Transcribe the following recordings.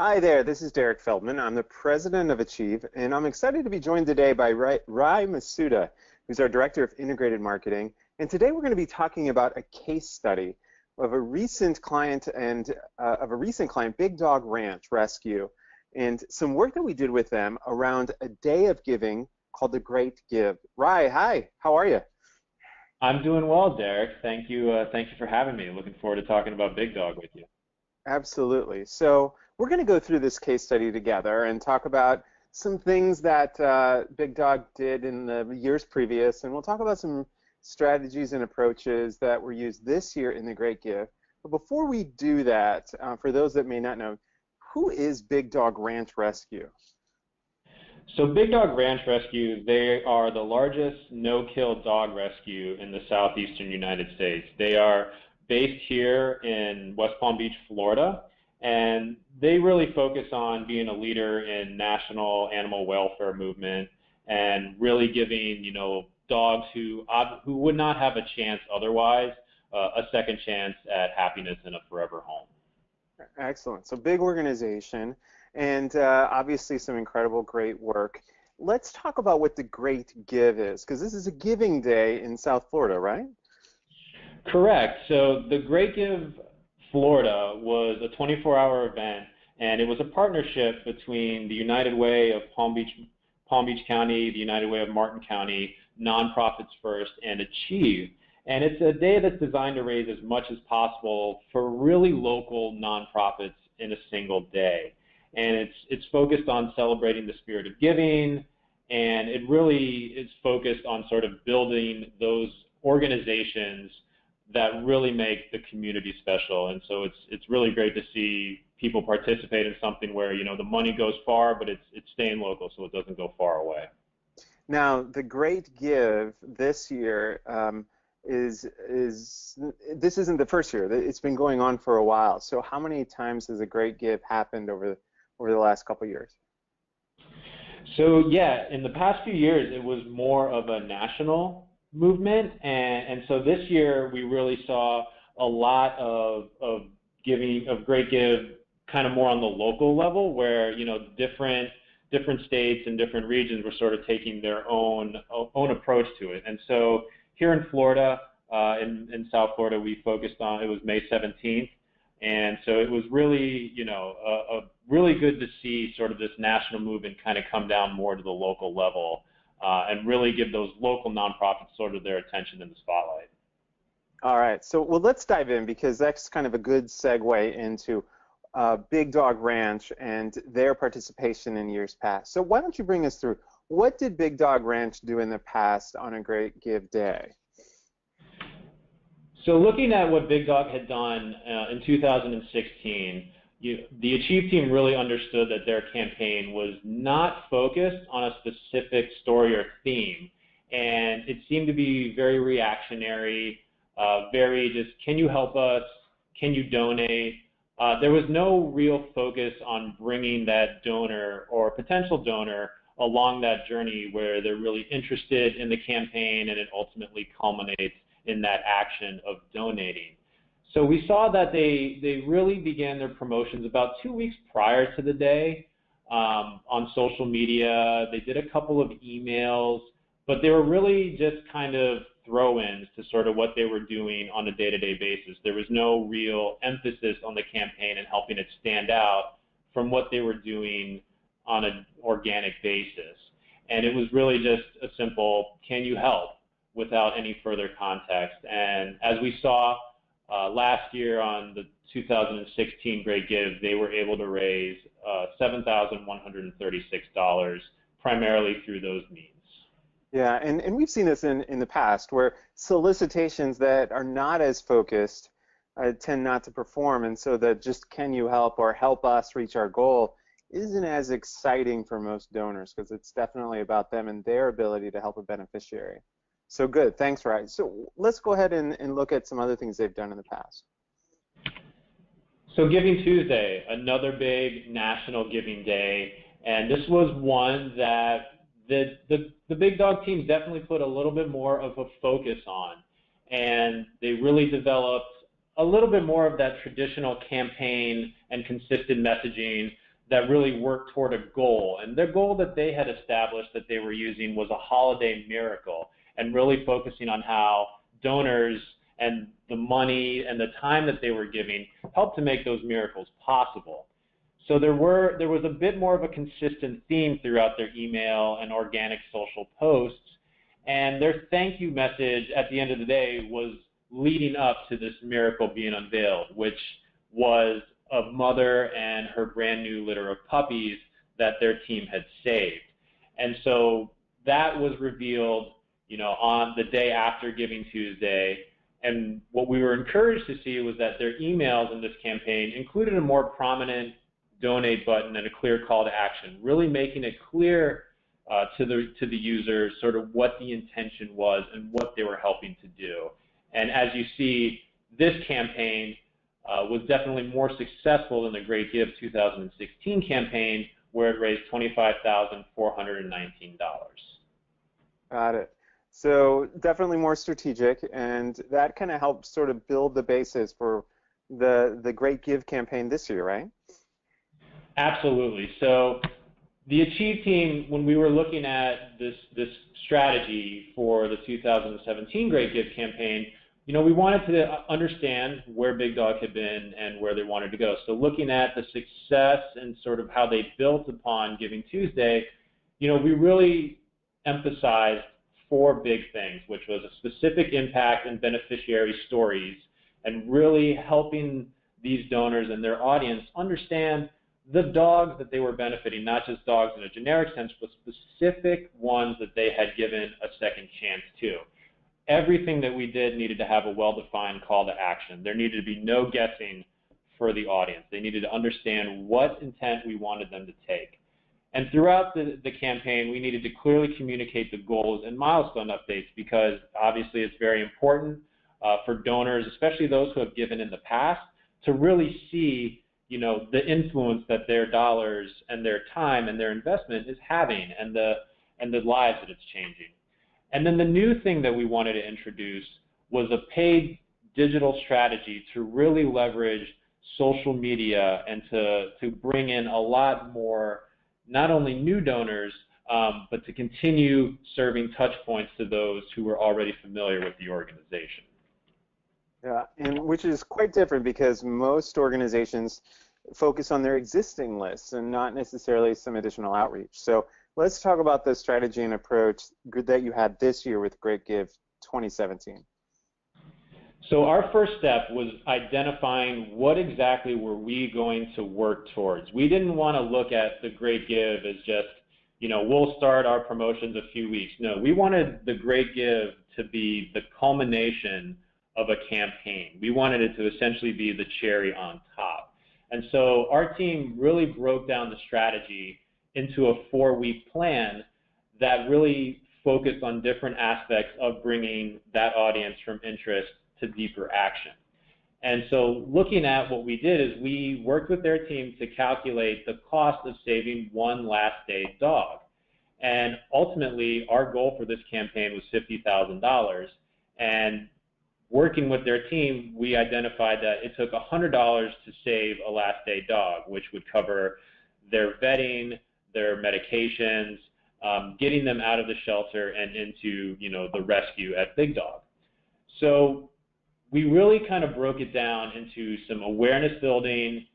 Hi there, this is Derrick Feldmann. I'm the president of Achieve, and I'm excited to be joined today by Rai Masuda, who's our director of integrated marketing. And today we're going to be talking about a case study of a recent client Big Dog Ranch Rescue, and some work that we did with them around a day of giving called the Great Give. Rai, hi, how are you? I'm doing well, Derek. Thank you. Thank you for having me. Looking forward to talking about Big Dog with you. Absolutely. So we're going to go through this case study together and talk about some things that Big Dog did in the years previous, and we'll talk about some strategies and approaches that were used this year in the Great Give. But before we do that, for those that may not know, who is Big Dog Ranch Rescue? So Big Dog Ranch Rescue, they are the largest no-kill dog rescue in the southeastern United States. They are based here in West Palm Beach, Florida, and they really focus on being a leader in national animal welfare movement and really giving, dogs who would not have a chance otherwise, a second chance at happiness and a forever home. Excellent. So big organization, and obviously some incredible, great work. Let's talk about what the Great Give is, because this is a giving day in South Florida, right? Correct. So the Great Give Florida was a 24-hour event, and it was a partnership between the United Way of Palm Beach County, the United Way of Martin County, Nonprofits First, and Achieve. And it's a day that's designed to raise as much as possible for really local nonprofits in a single day. And it's focused on celebrating the spirit of giving, and it really is focused on sort of building those organizations that really make the community special. And so it's really great to see people participate in something where the money goes far, but it's staying local, so it doesn't go far away. Now, the Great Give this year is this isn't the first year. It's been going on for a while. So how many times has a Great Give happened over the last couple of years? So yeah, in the past few years, it was more of a national movement, and so this year we really saw a lot of giving of Great Give kind of more on the local level, where different states and different regions were sort of taking their own approach to it. And so here in Florida, in South Florida, we focused on, it was May 17th. And so it was really, a really good to see sort of this national movement kind of come down more to the local level and really give those local nonprofits sort of their attention in the spotlight. All right. So, well, let's dive in, because that's kind of a good segue into Big Dog Ranch and their participation in years past. So why don't you bring us through, what did Big Dog Ranch do in the past on a Great Give Day? So looking at what Big Dog had done in 2016, the Achieve team really understood that their campaign was not focused on a specific story or theme, and it seemed to be very reactionary, very just, can you help us, can you donate? There was no real focus on bringing that donor or potential donor along that journey where they're really interested in the campaign and it ultimately culminates in that action of donating. So we saw that they really began their promotions about 2 weeks prior to the day on social media. They did a couple of emails, but they were really just kind of throw-ins to sort of what they were doing on a day-to-day basis. There was no real emphasis on the campaign and helping it stand out from what they were doing on an organic basis. And it was really just a simple, can you help, without any further context. And as we saw last year on the 2016 Great Give, they were able to raise $7,136 primarily through those means. Yeah, and we've seen this in the past, where solicitations that are not as focused tend not to perform, and so that just can you help or help us reach our goal isn't as exciting for most donors, because it's definitely about them and their ability to help a beneficiary. So good, thanks, Ryan. So let's go ahead and look at some other things they've done in the past. So Giving Tuesday, another big national giving day, and this was one that the Big Dog team definitely put a little bit more of a focus on, and they really developed a little bit more of that traditional campaign and consistent messaging that really worked toward a goal. And their goal that they had established that they were using was a holiday miracle, and really focusing on how donors and the money and the time that they were giving helped to make those miracles possible. So there was a bit more of a consistent theme throughout their email and organic social posts, and their thank you message at the end of the day was leading up to this miracle being unveiled, which was a mother and her brand new litter of puppies that their team had saved. And so that was revealed, on the day after Giving Tuesday. And what we were encouraged to see was that their emails in this campaign included a more prominent donate button and a clear call to action, really making it clear to the user sort of what the intention was and what they were helping to do. And as you see, this campaign was definitely more successful than the Great Give 2016 campaign, where it raised $25,419. Got it. So definitely more strategic, and that kind of helped sort of build the basis for the Great Give campaign this year, right? Absolutely. So the Achieve team, when we were looking at this strategy for the 2017 Great Give campaign, we wanted to understand where Big Dog had been and where they wanted to go. So looking at the success and sort of how they built upon Giving Tuesday, we really emphasized 4 big things, which was a specific impact and beneficiary stories, and really helping these donors and their audience understand the dogs that they were benefiting, not just dogs in a generic sense, but specific ones that they had given a second chance to. Everything that we did needed to have a well-defined call to action. There needed to be no guessing for the audience. They needed to understand what intent we wanted them to take. And throughout the campaign, we needed to clearly communicate the goals and milestone updates, because obviously it's very important for donors, especially those who have given in the past, to really see the influence that their dollars and their time and their investment is having, and the lives that it's changing. And then the new thing that we wanted to introduce was a paid digital strategy to really leverage social media and to bring in a lot more, not only new donors, but to continue serving touch points to those who were already familiar with the organization. Yeah, and which is quite different, because most organizations focus on their existing lists and not necessarily some additional outreach. So let's talk about the strategy and approach that you had this year with Great Give 2017. So our first step was identifying what exactly were we going to work towards. We didn't want to look at the Great Give as just, we'll start our promotions a few weeks. No, we wanted the Great Give to be the culmination of a campaign. We wanted it to essentially be the cherry on top. And so our team really broke down the strategy into a 4-week plan that really focused on different aspects of bringing that audience from interest to deeper action. And so looking at what we did is we worked with their team to calculate the cost of saving one last day dog. And ultimately, our goal for this campaign was $50,000. And working with their team, we identified that it took $100 to save a last day dog, which would cover their vetting, their medications, getting them out of the shelter and into the rescue at Big Dog. So we really kind of broke it down into some awareness building,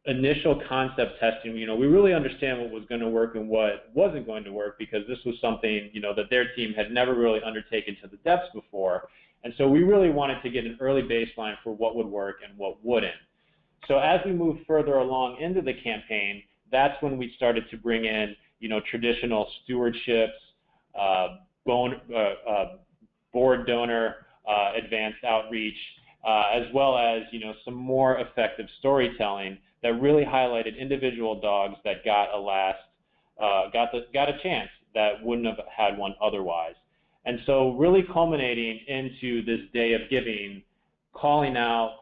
initial concept testing. We really understand what was going to work and what wasn't going to work, because this was something that their team had never really undertaken to the depths before. And so we really wanted to get an early baseline for what would work and what wouldn't. So as we moved further along into the campaign, that's when we started to bring in, traditional stewardships, board donor, advanced outreach, as well as, some more effective storytelling that really highlighted individual dogs that got a chance that wouldn't have had one otherwise. And so really culminating into this day of giving, calling out,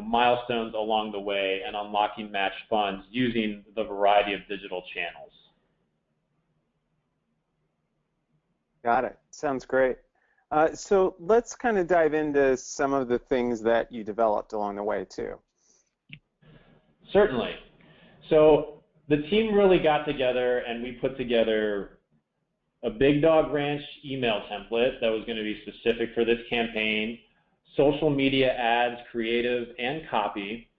milestones along the way and unlocking matched funds using the variety of digital channels. Got it. Sounds great. So let's kind of dive into some of the things that you developed along the way too. Certainly. So the team really got together and we put together a Big Dog Ranch email template that was going to be specific for this campaign, social media ads, creative and copy,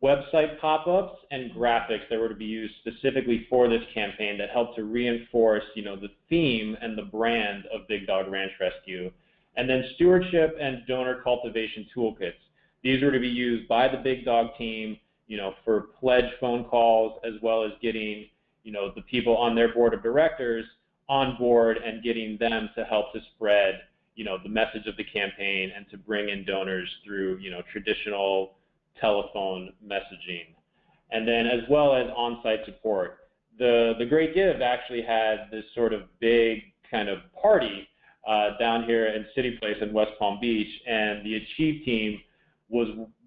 website pop-ups and graphics that were to be used specifically for this campaign that helped to reinforce, the theme and the brand of Big Dog Ranch Rescue. And then stewardship and donor cultivation toolkits. These were to be used by the Big Dog team, for pledge phone calls, as well as getting, the people on their board of directors on board and getting them to help to spread, the message of the campaign and to bring in donors through, traditional telephone messaging. And then as well as on-site support. The Great Give actually had this sort of big kind of party down here in City Place in West Palm Beach, and the Achieve team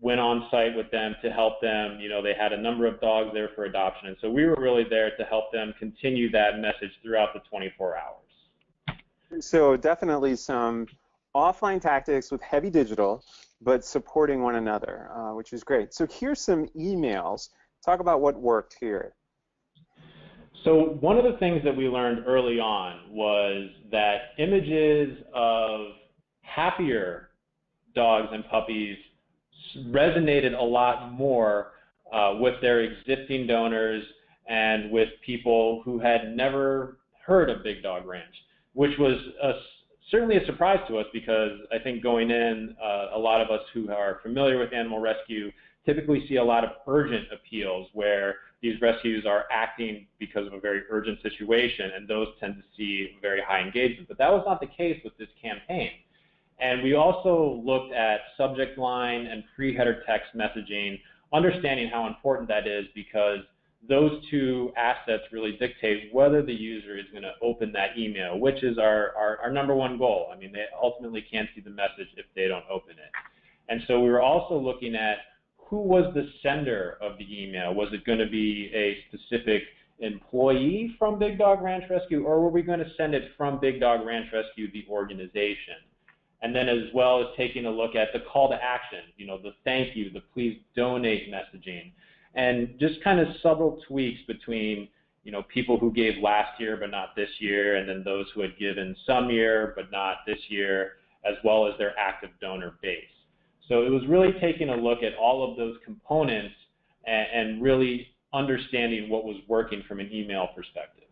went on site with them to help them. They had a number of dogs there for adoption, and so we were really there to help them continue that message throughout the 24 hours. So definitely some offline tactics with heavy digital, but supporting one another, which is great. So here's some emails. Talk about what worked here. So one of the things that we learned early on was that images of happier dogs and puppies resonated a lot more with their existing donors and with people who had never heard of Big Dog Ranch, which was certainly a surprise to us, because I think going in, a lot of us who are familiar with animal rescue typically see a lot of urgent appeals where these rescues are acting because of a very urgent situation, and those tend to see very high engagement. But that was not the case with this campaign. And we also looked at subject line and pre-header text messaging, understanding how important that is, because those two assets really dictate whether the user is going to open that email, which is our number one goal. I mean, they ultimately can't see the message if they don't open it. And so we were also looking at who was the sender of the email. Was it going to be a specific employee from Big Dog Ranch Rescue, or were we going to send it from Big Dog Ranch Rescue, the organization? And then as well as taking a look at the call to action, the thank you, the please donate messaging, and just kind of subtle tweaks between, people who gave last year but not this year, and then those who had given some year but not this year, as well as their active donor base. So it was really taking a look at all of those components and really understanding what was working from an email perspective.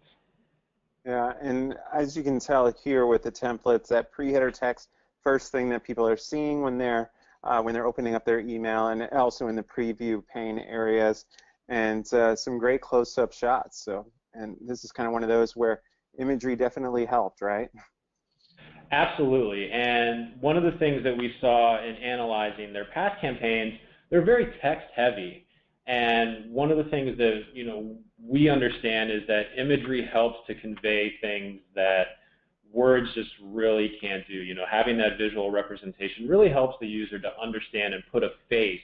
Yeah, and as you can tell here with the templates, that pre-header text, first thing that people are seeing when they're opening up their email, and also in the preview pane areas, and some great close-up shots. So, and this is kind of one of those where imagery definitely helped, right? Absolutely. And one of the things that we saw in analyzing their past campaigns, they're very text-heavy. And one of the things that we understand is that imagery helps to convey things that words just really can't do. Having that visual representation really helps the user to understand and put a face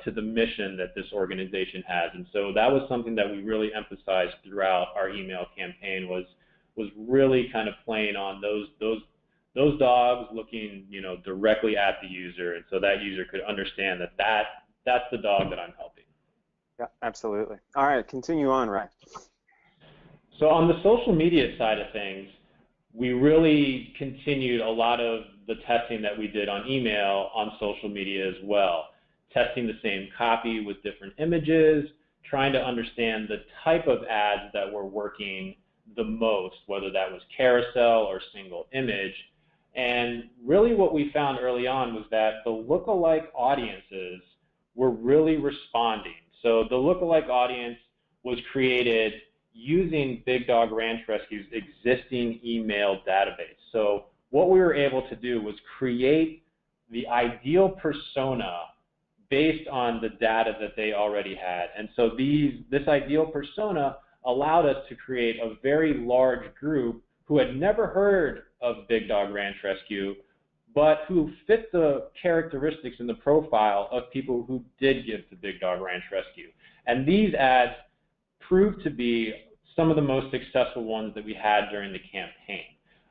to the mission that this organization has. And so that was something that we really emphasized throughout our email campaign, was really kind of playing on those dogs looking directly at the user, and so that user could understand that that's the dog that I'm helping. Yeah, absolutely. All right, continue on, Ryan. So on the social media side of things, we really continued a lot of the testing that we did on email on social media as well, testing the same copy with different images, trying to understand the type of ads that were working the most, whether that was carousel or single image. And really what we found early on was that the lookalike audiences were really responding. So the lookalike audience was created using Big Dog Ranch Rescue's existing email database. So what we were able to do was create the ideal persona based on the data that they already had. And so this ideal persona allowed us to create a very large group who had never heard of Big Dog Ranch Rescue, but who fit the characteristics in the profile of people who did give to Big Dog Ranch Rescue. And these ads proved to be some of the most successful ones that we had during the campaign.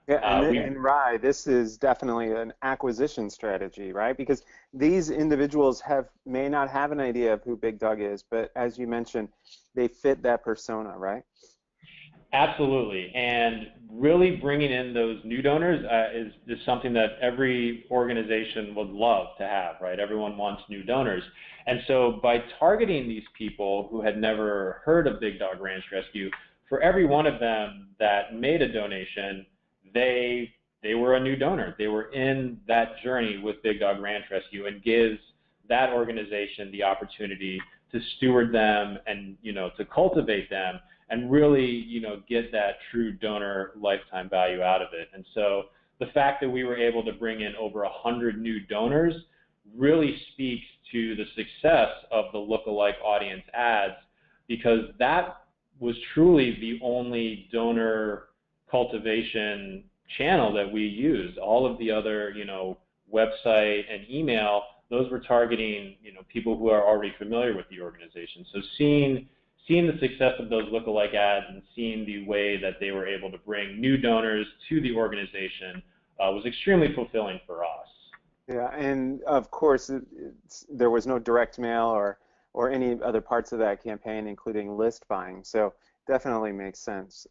Yeah, and, We and Rye, this is definitely an acquisition strategy, right? Because these individuals may not have an idea of who Big Dog is, but as you mentioned, they fit that persona, right? Absolutely, and really bringing in those new donors is something that every organization would love to have, right? Everyone wants new donors, and so by targeting these people who had never heard of Big Dog Ranch Rescue, for every one of them that made a donation, they they were a new donor. They were in that journey with Big Dog Ranch Rescue, and gives that organization the opportunity to steward them and to cultivate them and really, get that true donor lifetime value out of it. And so the fact that we were able to bring in over 100 new donors really speaks to the success of the lookalike audience ads, because that was truly the only donor cultivation channel that we used. All of the other, website and email, those were targeting, people who are already familiar with the organization. So seeing the success of those lookalike ads and seeing the way that they were able to bring new donors to the organization was extremely fulfilling for us. Yeah, and of course, there was no direct mail or any other parts of that campaign, including list buying. So definitely makes sense.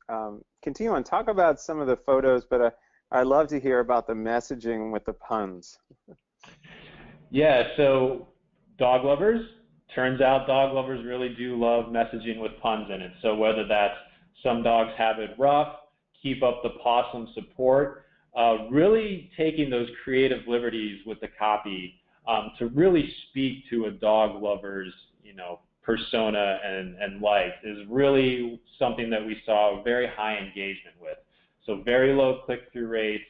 Continue on. Talk about some of the photos, but I love to hear about the messaging with the puns. Yeah, so dog lovers, turns out dog lovers really do love messaging with puns in it. So whether that's some dogs have it rough, keep up the possum support, really taking those creative liberties with the copy to really speak to a dog lover's, persona and life is really something that we saw very high engagement with. So very low click-through rates,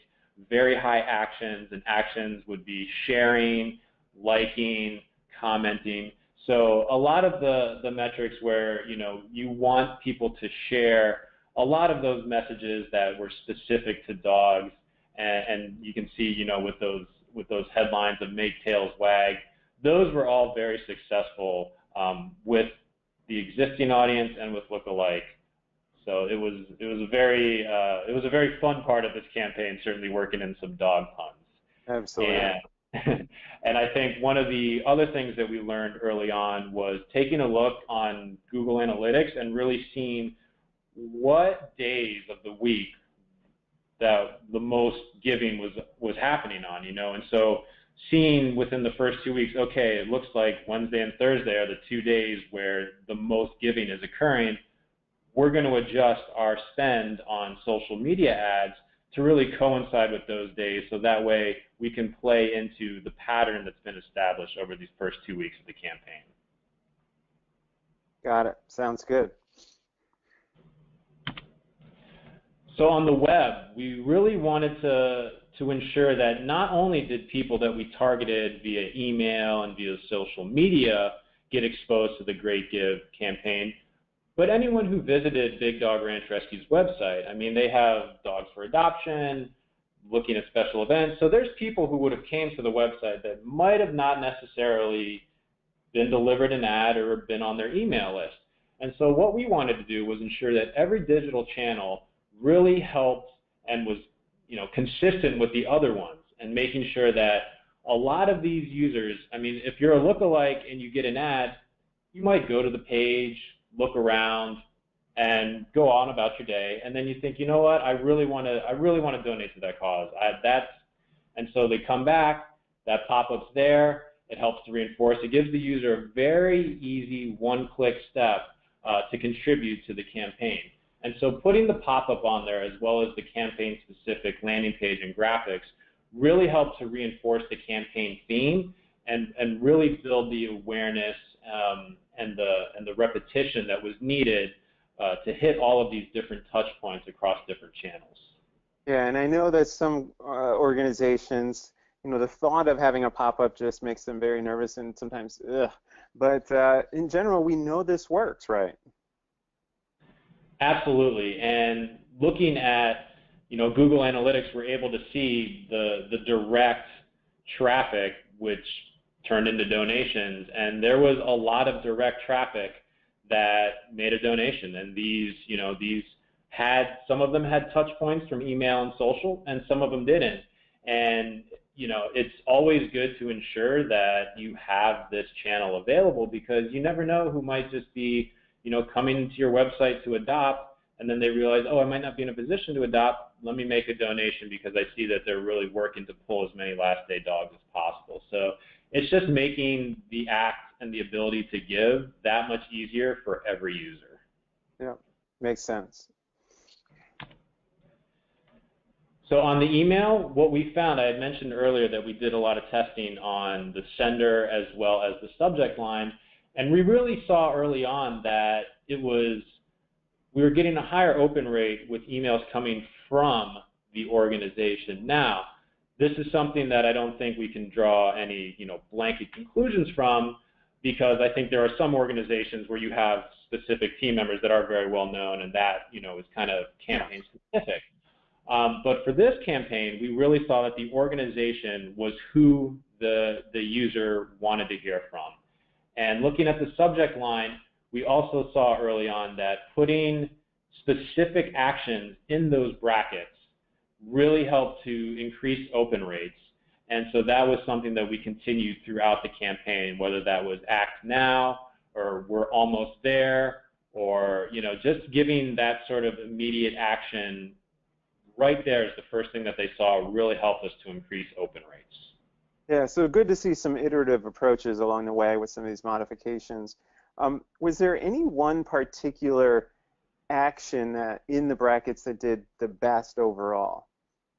very high actions, and actions would be sharing, liking, commenting. So a lot of the metrics where you want people to share a lot of those messages that were specific to dogs, and you can see with those headlines of "Make Tails Wag," those were all very successful with the existing audience and with lookalike. So it was a very fun part of this campaign, certainly working in some dog puns. Absolutely. And I think one of the other things that we learned early on was taking a look on Google Analytics and really seeing what days of the week that the most giving was happening on, and so seeing within the first 2 weeks, okay, it looks like Wednesday and Thursday are the 2 days where the most giving is occurring. We're going to adjust our spend on social media ads to really coincide with those days, so that way we can play into the pattern that's been established over these first 2 weeks of the campaign. Got it. Sounds good. So on the web, we really wanted to ensure that not only did people that we targeted via email and via social media get exposed to the Great Give campaign, but anyone who visited Big Dog Ranch Rescue's website. I mean, they have dogs for adoption, looking at special events. So there's people who would have came to the website that might have not necessarily been delivered an ad or been on their email list. And so what we wanted to do was ensure that every digital channel really helped and was consistent with the other ones, and making sure that a lot of these users, I mean, if you're a lookalike and you get an ad, you might go to the page, look around, and go on about your day, and then you think, you know what, I really want to donate to that cause. And so they come back, that pop-up's there, it helps to reinforce. It gives the user a very easy one-click step to contribute to the campaign. And so putting the pop-up on there, as well as the campaign-specific landing page and graphics, really helped to reinforce the campaign theme and really build the awareness and the repetition that was needed to hit all of these different touch points across different channels. Yeah, and I know that some organizations, the thought of having a pop-up just makes them very nervous and sometimes, ugh. But in general, we know this works, right? Absolutely, and looking at Google Analytics, we're able to see the direct traffic, which turned into donations, and there was a lot of direct traffic that made a donation. And these some of them had touch points from email and social, and some of them didn't. And it's always good to ensure that you have this channel available, because you never know who might just be, coming to your website to adopt, and then they realize, oh, I might not be in a position to adopt. Let me make a donation because I see that they're really working to pull as many last day dogs as possible. So it's just making the act and the ability to give that much easier for every user. Yeah, makes sense. So on the email, what we found, I had mentioned earlier that we did a lot of testing on the sender as well as the subject line, and we really saw early on that we were getting a higher open rate with emails coming from the organization. Now, this is something that I don't think we can draw any blanket conclusions from, because I think there are some organizations where you have specific team members that are very well known, and that is kind of campaign specific. But for this campaign, we really saw that the organization was who the user wanted to hear from. And looking at the subject line, we also saw early on that putting specific actions in those brackets really helped to increase open rates. And so that was something that we continued throughout the campaign, whether that was act now, or we're almost there, or just giving that sort of immediate action right there is the first thing that they saw really helped us to increase open rates. Yeah, so good to see some iterative approaches along the way with some of these modifications. Was there any one particular action in the brackets that did the best overall?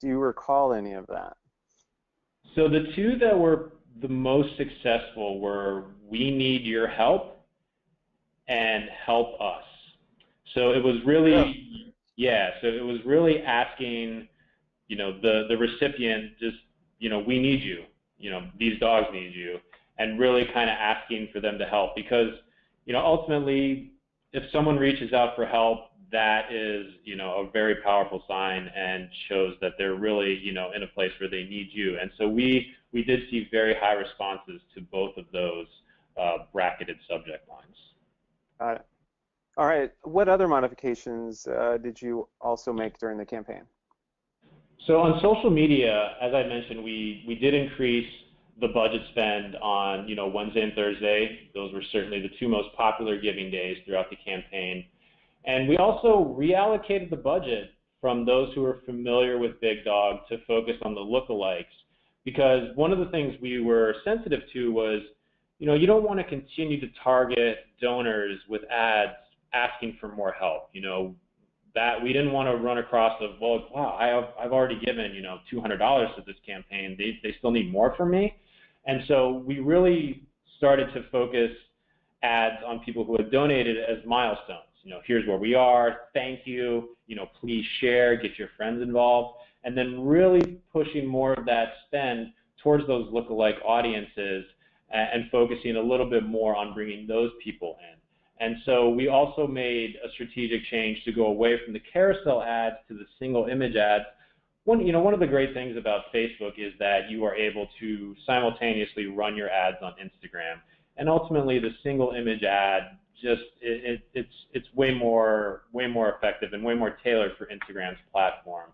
Do you recall any of that? So the two that were the most successful were "We need your help" and "Help us." So it was really, so it was really asking, the recipient just, we need you, these dogs need you, and really kind of asking for them to help, because, ultimately, if someone reaches out for help, that is, a very powerful sign and shows that they're really, in a place where they need you. And so we did see very high responses to both of those bracketed subject lines. Got it. All right. What other modifications did you also make during the campaign? So on social media, as I mentioned, we did increase the budget spend on Wednesday and Thursday. Those were certainly the two most popular giving days throughout the campaign. And we also reallocated the budget from those who are familiar with Big Dog to focus on the lookalikes, because one of the things we were sensitive to was, you don't want to continue to target donors with ads asking for more help. That we didn't want to run across of, well, wow, I've already given $200 to this campaign. They still need more from me. And so we really started to focus ads on people who had donated as milestones. Here's where we are, thank you, please share, get your friends involved, and then really pushing more of that spend towards those lookalike audiences and focusing a little bit more on bringing those people in. And so we also made a strategic change to go away from the carousel ads to the single image ads. One of the great things about Facebook is that you are able to simultaneously run your ads on Instagram. And ultimately, the single image ad it's way more effective and way more tailored for Instagram's platform.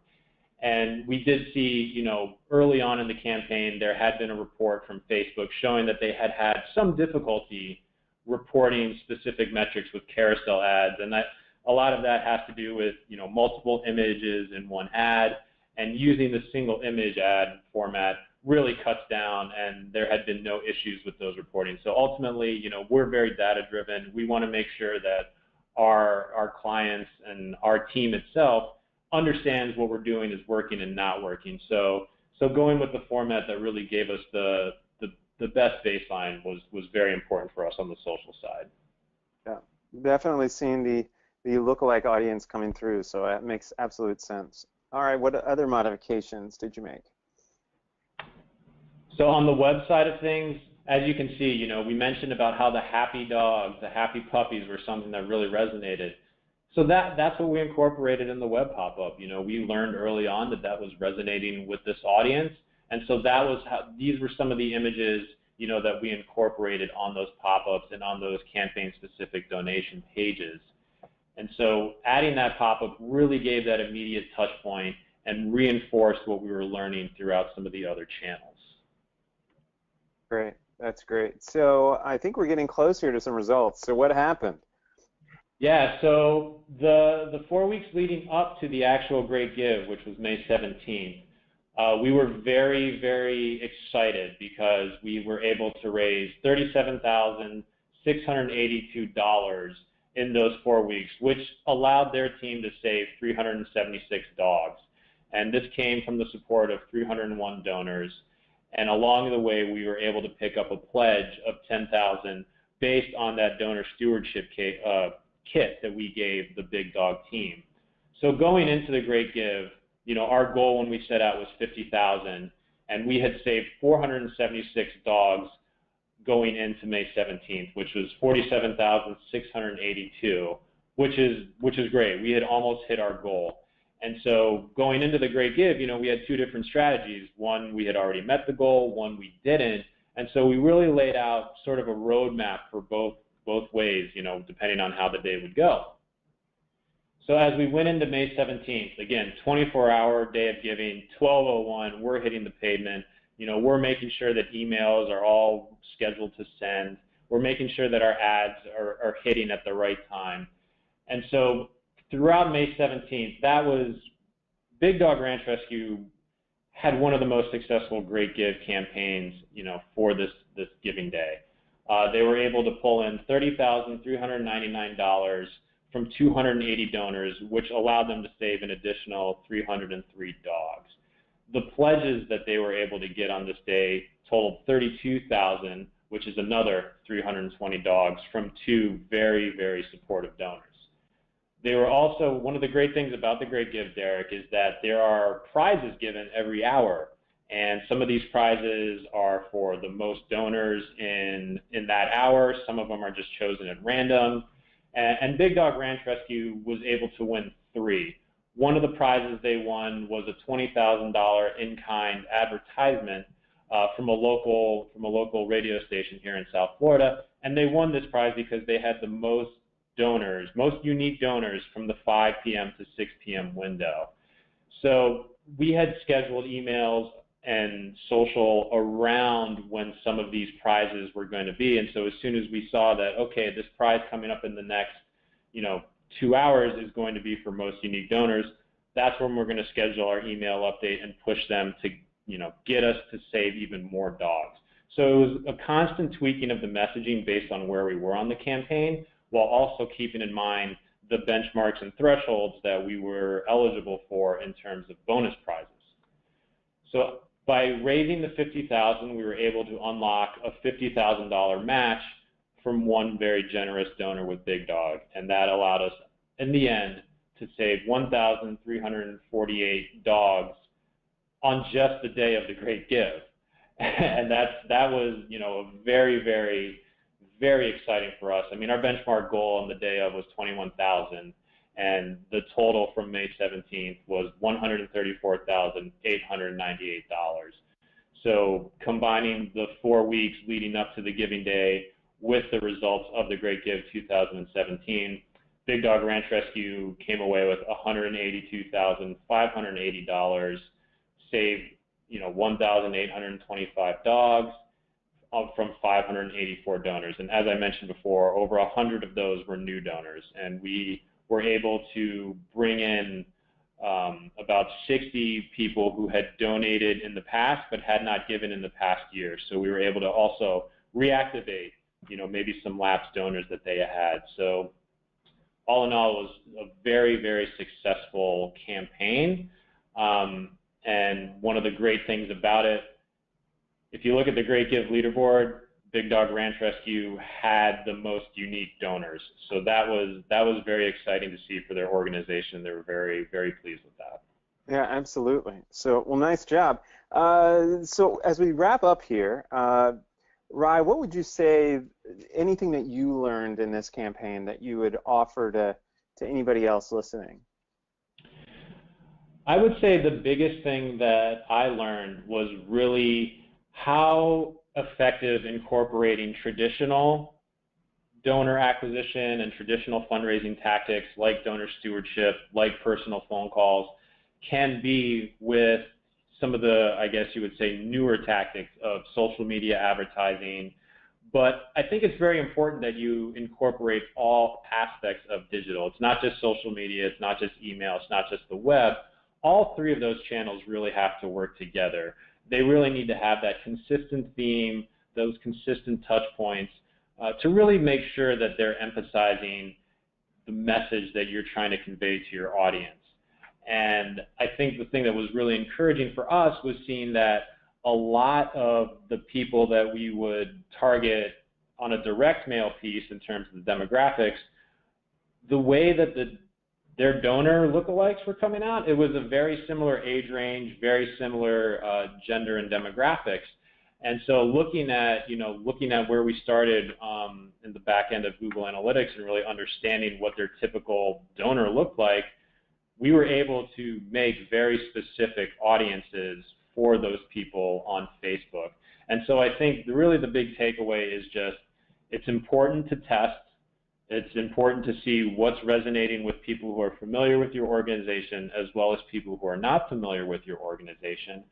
And we did see, early on in the campaign, there had been a report from Facebook showing that they had had some difficulty reporting specific metrics with carousel ads, and that a lot of that has to do with multiple images in one ad, and using the single image ad format really cuts down, and there had been no issues with those reporting. So ultimately, we're very data driven. We want to make sure that our clients and our team itself understands what we're doing is working and not working. So going with the format that really gave us the best baseline was very important for us on the social side. Yeah, definitely seeing the lookalike audience coming through, so that makes absolute sense. All right, what other modifications did you make? So on the web side of things, as you can see, we mentioned about how the happy dogs, the happy puppies were something that really resonated. So that's what we incorporated in the web pop-up. We learned early on that was resonating with this audience, and so that was these were some of the images, that we incorporated on those pop-ups and on those campaign-specific donation pages. And And so adding that pop-up really gave that immediate touch point and reinforced what we were learning throughout some of the other channels. Great. That's great. So I think we're getting closer to some results. So what happened? Yeah, so the 4 weeks leading up to the actual Great Give, which was May 17th, we were very, very excited because we were able to raise $37,682 in those 4 weeks, which allowed their team to save 376 dogs. And this came from the support of 301 donors. And along the way, we were able to pick up a pledge of $10,000 based on that donor stewardship kit that we gave the Big Dog team. So going into the Great Give, you know, our goal when we set out was $50,000, and we had saved 476 dogs going into May 17th, which was 47,682, which is great. We had almost hit our goal. And so going into the Great Give, you know, we had two different strategies. One, we had already met the goal. One, we didn't. And so we really laid out sort of a roadmap for both ways, you know, depending on how the day would go. So as we went into May 17th, again, 24-hour day of giving, 12:01, we're hitting the pavement. You know, we're making sure that emails are all scheduled to send. We're making sure that our ads are hitting at the right time. And so throughout May 17th, that was Big Dog Ranch Rescue had one of the most successful Great Give campaigns, you know, for this giving day. They were able to pull in $30,399 from 280 donors, which allowed them to save an additional 303 dogs. The pledges that they were able to get on this day totaled $32,000, which is another 320 dogs from two very, very supportive donors. They were also, one of the great things about the Great Give, Derrick, is that there are prizes given every hour. And some of these prizes are for the most donors in that hour. Some of them are just chosen at random. And Big Dog Ranch Rescue was able to win 3. One of the prizes they won was a $20,000 in-kind advertisement from a local radio station here in South Florida. And they won this prize because they had the most donors, most unique donors from the 5 p.m. to 6 p.m. window. So we had scheduled emails and social around when some of these prizes were going to be. And so as soon as we saw that, okay, this prize coming up in the next, 2 hours is going to be for most unique donors, that's when we're going to schedule our email update and push them to, get us to save even more dogs. So it was a constant tweaking of the messaging based on where we were on the campaign, while also keeping in mind the benchmarks and thresholds that we were eligible for in terms of bonus prizes. So by raising the $50,000, we were able to unlock a $50,000 match from one very generous donor with Big Dog, and that allowed us, in the end, to save 1,348 dogs on just the day of the Great Give. And that was, very, very, very exciting for us. I mean, our benchmark goal on the day of was 21,000, and the total from May 17th was $134,898. So combining the 4 weeks leading up to the giving day with the results of the Great Give 2017, Big Dog Ranch Rescue came away with $182,580, saved 1,825 dogs from 584 donors. And as I mentioned before, over 100 of those were new donors, and we were able to bring in about 60 people who had donated in the past but had not given in the past year. So we were able to also reactivate, maybe some lapsed donors that they had. So all in all, it was a very, very successful campaign. And one of the great things about it, if you look at the Great Give leaderboard, Big Dog Ranch Rescue had the most unique donors. So that was very exciting to see for their organization. They were very, very pleased with that. Yeah, absolutely. So, well, nice job. So as we wrap up here, Rye, what would you say, anything that you learned in this campaign that you would offer to anybody else listening? I would say the biggest thing that I learned was really how effective incorporating traditional donor acquisition and traditional fundraising tactics like donor stewardship, like personal phone calls, can be with some of the, I guess you would say, newer tactics of social media advertising. But I think it's very important that you incorporate all aspects of digital. It's not just social media, it's not just email, it's not just the web. All three of those channels really have to work together. They really need to have that consistent theme, those consistent touch points, to really make sure that they're emphasizing the message that you're trying to convey to your audience. And I think the thing that was really encouraging for us was seeing that a lot of the people that we would target on a direct mail piece in terms of the demographics, the way that their donor lookalikes were coming out, it was a very similar age range, very similar gender and demographics. And so looking at where we started in the back end of Google Analytics and really understanding what their typical donor looked like, we were able to make very specific audiences for those people on Facebook. And so I think really the big takeaway is just it's important to test. It's important to see what's resonating with people who are familiar with your organization as well as people who are not familiar with your organization.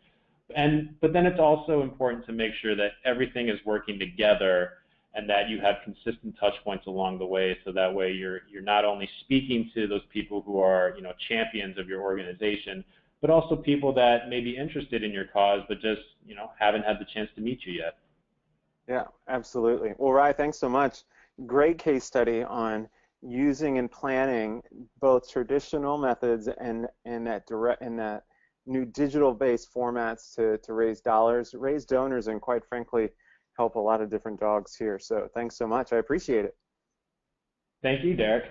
But then it's also important to make sure that everything is working together and that you have consistent touch points along the way, so that way you're not only speaking to those people who are champions of your organization, but also people that may be interested in your cause but just haven't had the chance to meet you yet. Yeah, absolutely. Well, Ry, thanks so much. Great case study on using and planning both traditional methods and that new digital-based formats to raise dollars, raise donors, and quite frankly, help a lot of different dogs here. So thanks so much. I appreciate it. Thank you, Derrick.